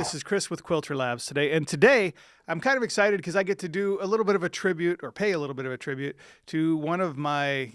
this is Chris with Quilter Labs today. And today, I'm kind of excited because I get to do a little bit of a tribute, or pay a little bit of a tribute, to one of my,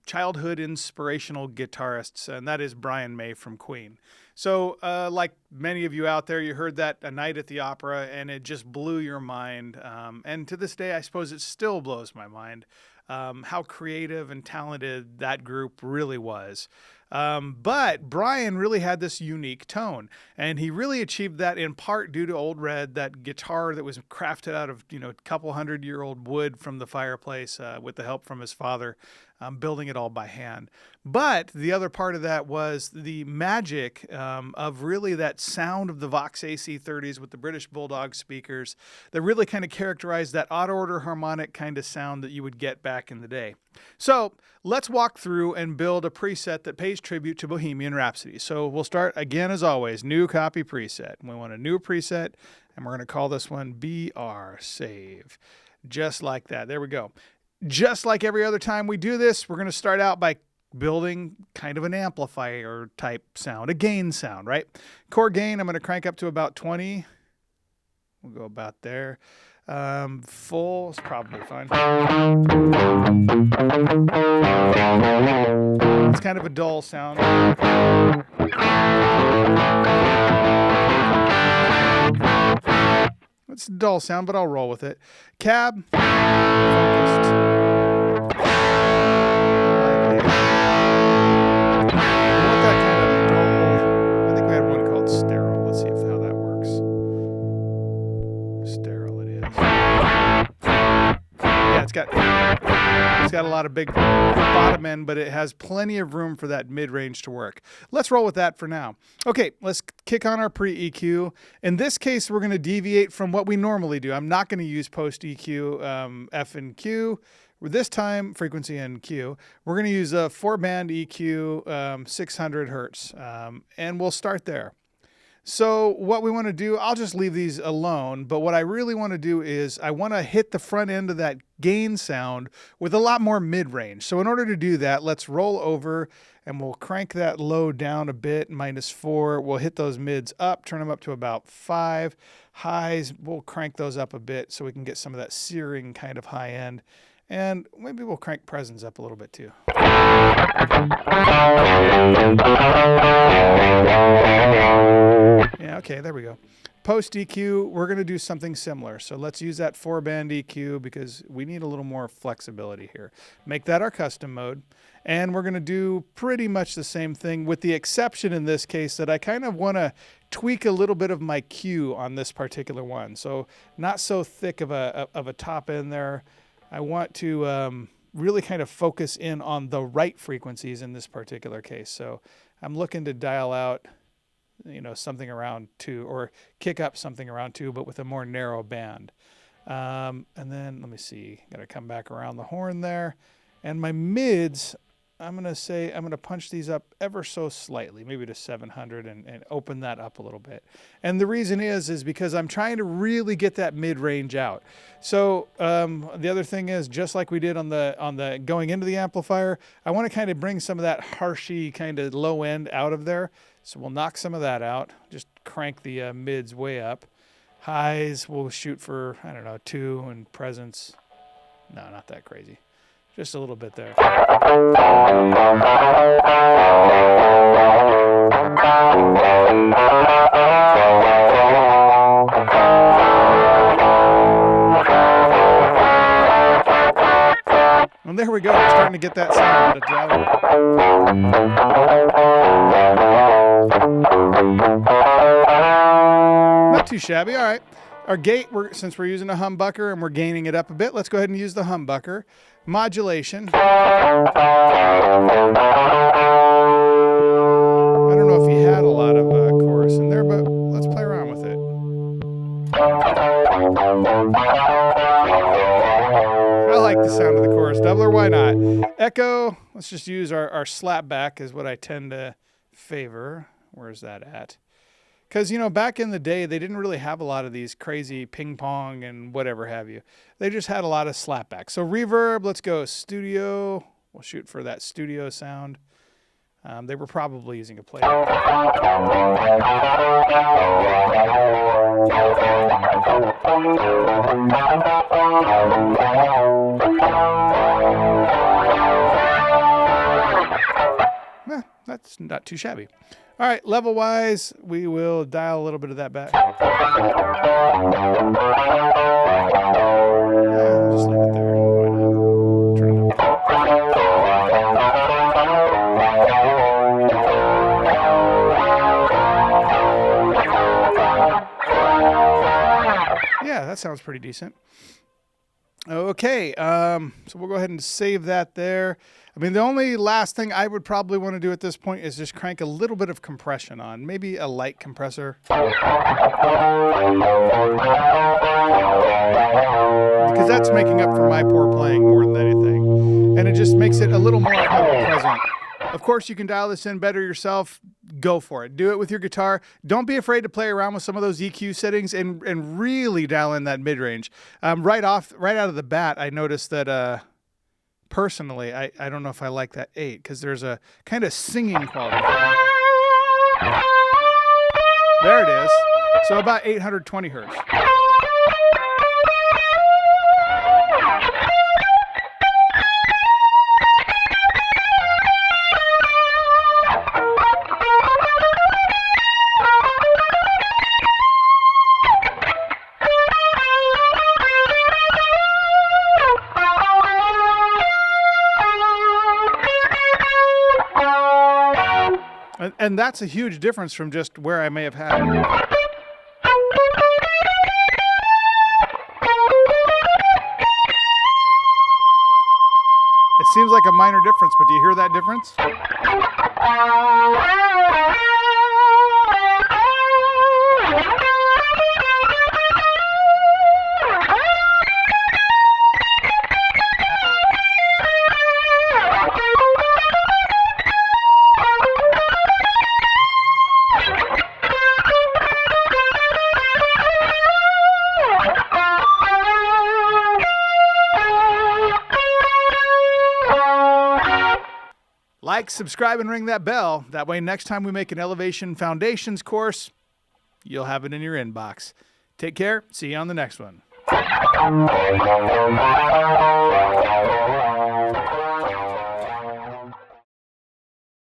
childhood inspirational guitarists, and that is Brian May from Queen. So, like many of you out there, you heard that A Night at the Opera, and it just blew your mind. And to this day, I suppose it still blows my mind how creative and talented that group really was. But Brian really had this unique tone, and he really achieved that in part due to Old Red, that guitar that was crafted out of, a couple 100-year-old wood from the fireplace with the help from his father, building it all by hand. But the other part of that was the magic of really that sound of the Vox AC30s with the British Bulldog speakers that really kind of characterized that auto-order harmonic kind of sound that you would get back in the day. So let's walk through and build a preset that pays tribute to Bohemian Rhapsody. So we'll start again, as always, new copy preset. We want a new preset, and we're going to call this one BR Save. Just like that. There we go. Just like every other time we do this, we're going to start out by building kind of an amplifier type sound, a gain sound, right? Core gain, I'm going to crank up to about 20. We'll go about there. Full is probably fine. It's kind of a dull sound. It's a dull sound, but I'll roll with it. Cab, focused. We want that kind of dull. I think we had one called sterile. Let's see how that works. Sterile it is. Yeah, it's got a lot of big bottom end, but it has plenty of room for that mid-range to work. Let's roll with that for now. Okay, let's kick on our pre-EQ. In this case, we're going to deviate from what we normally do. I'm not going to use post-EQ F and Q. This time, frequency and Q. We're going to use a 4-band EQ, 600 hertz, and we'll start there. So what we want to do, I'll just leave these alone, but what I really want to do is I want to hit the front end of that gain sound with a lot more mid-range. So in order to do that, let's roll over and we'll crank that low down a bit, -4. We'll hit those mids up, turn them up to about 5. Highs, we'll crank those up a bit so we can get some of that searing kind of high end. And maybe we'll crank presence up a little bit too. Yeah, okay, there we go. Post EQ, we're going to do something similar. So let's use that 4-band EQ because we need a little more flexibility here. Make that our custom mode. And we're going to do pretty much the same thing, with the exception in this case that I kind of want to tweak a little bit of my Q on this particular one. So not so thick of a top end there. I want to really kind of focus in on the right frequencies in this particular case. So I'm looking to dial out, something around 2, or kick up something around 2, but with a more narrow band. And then let me see, got to come back around the horn there. And my mids, I'm going to punch these up ever so slightly, maybe to 700, and open that up a little bit. And the reason is because I'm trying to really get that mid-range out. So the other thing is, just like we did on the going into the amplifier, I want to kind of bring some of that harshy kind of low end out of there. So we'll knock some of that out. Just crank the mids way up. Highs, we'll shoot for, 2, and presence. No, not that crazy. Just a little bit there. Well, there we go. We're starting to get that sound. Not too shabby. All right. Our gate, since we're using a humbucker and we're gaining it up a bit, let's go ahead and use the humbucker. Modulation. I don't know if he had a lot of chorus in there, but let's play around with it. I like the sound of the chorus doubler, why not? Echo, let's just use our slap back is what I tend to favor. Where's that at? Because, back in the day, they didn't really have a lot of these crazy ping pong and whatever have you. They just had a lot of slapback. So reverb, let's go studio. We'll shoot for that studio sound. They were probably using a plate. That's not too shabby. All right, level-wise, we will dial a little bit of that back. Just leave it there. Why not? Turn it up. Yeah, that sounds pretty decent. Okay, so we'll go ahead and save that there. I mean, the only last thing I would probably want to do at this point is just crank a little bit of compression on, maybe a light compressor. Because that's making up for my poor playing more than anything. And it just makes it a little more ever-present. Of course, you can dial this in better yourself. Go for it. Do it with your guitar. Don't be afraid to play around with some of those EQ settings and really dial in that mid-range. Right out of the bat, I noticed that personally, I don't know if I like that 8 because there's a kind of singing quality. There it is. So about 820 hertz. And that's a huge difference from just where I may have had it. It seems like a minor difference, but do you hear that difference? Like, subscribe, and ring that bell. That way, next time we make an Elevation Foundations course, you'll have it in your inbox. Take care. See you on the next one.